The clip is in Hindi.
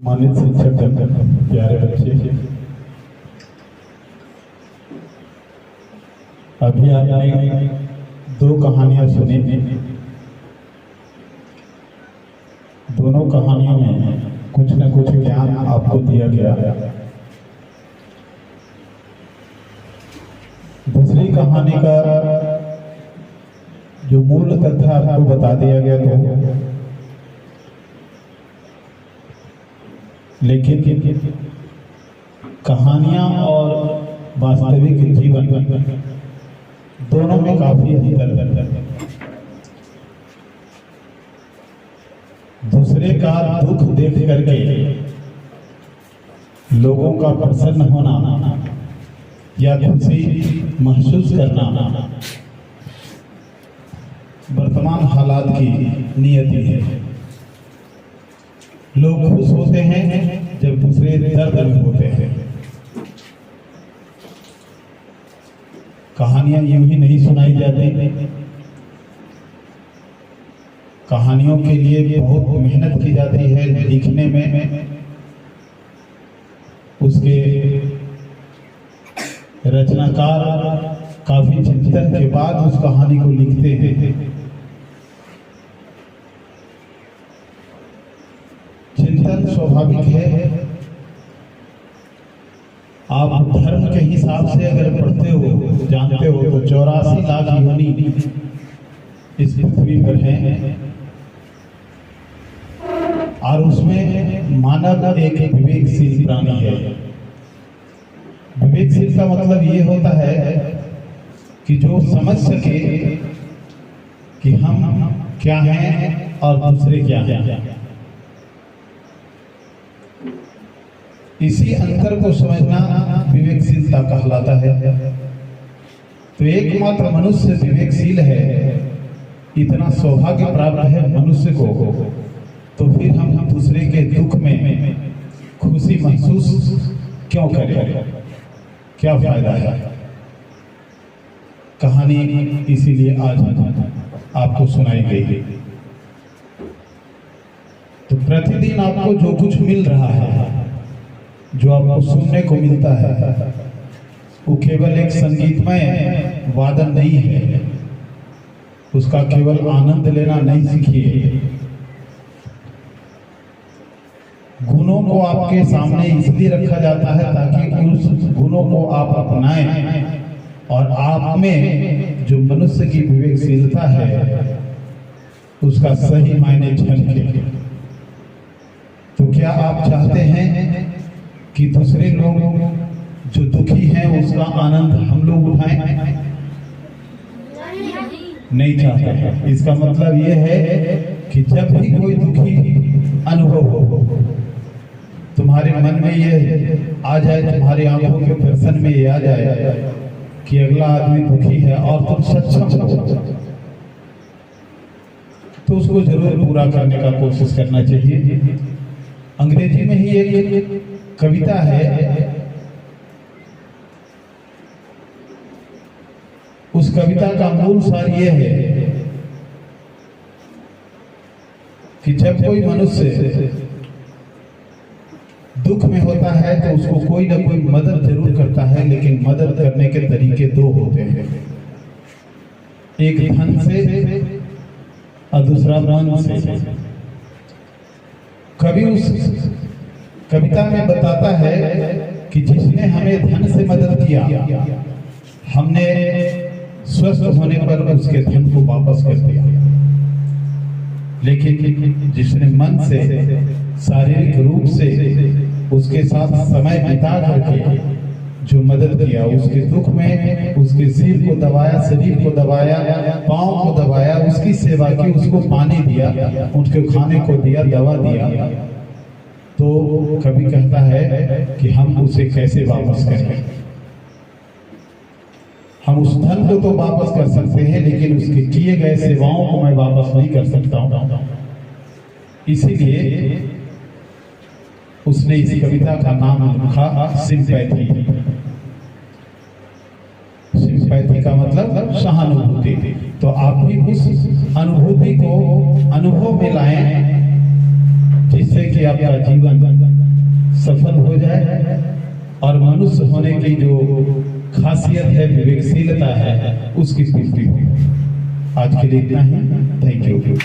मानित शिक्षक, प्यारे बच्चे, अभी आपने दो कहानियां सुनी। दोनों कहानियों में कुछ न कुछ ज्ञान आपको दिया गया। दूसरी कहानी का जो मूल तथ्य आपको बता दिया गया था, लेकिन कहानियां और वास्तविक जीवन दोनों में काफी अंतर है। दूसरे का दुख देख करके लोगों का प्रसन्न होना या खुशी महसूस करना वर्तमान हालात की नियति है। लोग खुश होते हैं जब दूसरे दर्द में होते हैं। कहानियां यूं ही नहीं सुनाई जाती। कहानियों के लिए बहुत मेहनत की जाती है लिखने में। उसके रचनाकार काफी चिंतन के बाद उस कहानी को लिखते हैं। चिंतन स्वाभाविक है। आप धर्म के हिसाब से अगर पढ़ते हो, जानते हो, तो 84 लाख योनि इस पृथ्वी पर हैं और उसमें मानव एक विवेकशील प्राणी है। विवेकशील का मतलब ये होता है कि जो समझ सके कि हम क्या हैं और दूसरे क्या हैं। इसी अंतर को समझना विवेकशीलता कहलाता है। तो एकमात्र मनुष्य विवेकशील है, इतना सौभाग्य प्राप्त है मनुष्य को, तो फिर हम दूसरे के दुख में खुशी महसूस क्यों करें? क्या फायदा है? कहानी इसीलिए आज आपको सुनाई गई। तो प्रतिदिन आपको जो कुछ मिल रहा है, जो आपको सुनने को मिलता है, वो केवल एक संगीतमय वादन नहीं है। उसका केवल आनंद लेना नहीं सीखिए। गुणों को आपके सामने इसलिए रखा जाता है ताकि उस गुणों को आप अपनाएं और आप में जो मनुष्य की विवेकशीलता है उसका सही मायने झलके। तो क्या आप चाहते हैं कि दूसरे लोग जो दुखी हैं उसका आनंद हम लोग उठाएं? नहीं चाहते। इसका मतलब ये है कि जब भी कोई दुखी अनुभव हो, तुम्हारे मन में ये आ जाए, तुम्हारी आंखों के दर्शन में ये आ जाए कि अगला आदमी दुखी है और तुम सक्षम हो, तो उसको जरूर पूरा करने का कोशिश करना चाहिए। अंग्रेजी में ही एक कविता है। उस कविता का मूल सार ये है कि जब कोई मनुष्य दुख में होता है तो उसको कोई ना कोई मदद जरूर करता है, लेकिन मदद करने के तरीके दो होते हैं। एक धन से और दूसरा मन से। कवि उस कविता में बताता है कि जिसने हमें धन से मदद किया, हमने स्वस्थ होने पर उसके धन को वापस कर दिया। लेकिन जिसने मन से, शारीरिक रूप से उसके साथ समय बिता करके जो मदद किया, उसके दुख में उसके सिर को दबाया, शरीर को दबाया, पाँव को दबाया, उसकी सेवा की, उसको पानी दिया, उसके खाने को दिया, दवा दिया, तो कभी कहता है कि हम उसे कैसे वापस करें? हम उस धन को तो वापस कर सकते हैं, लेकिन उसके किए गए सेवाओं को मैं वापस नहीं कर सकता हूं। इसीलिए उसने इस कविता का नाम रखा सिंपैथी। सिंपैथी का मतलब सहानुभूति। तो आप भी उस अनुभूति को अनुभव में लाएं, जिससे कि आपका जीवन सफल हो जाए और मनुष्य होने की जो खासियत है, विवेकशीलता है, उसकी पूर्ति हो। आज के लिए इतना ही। Thank you.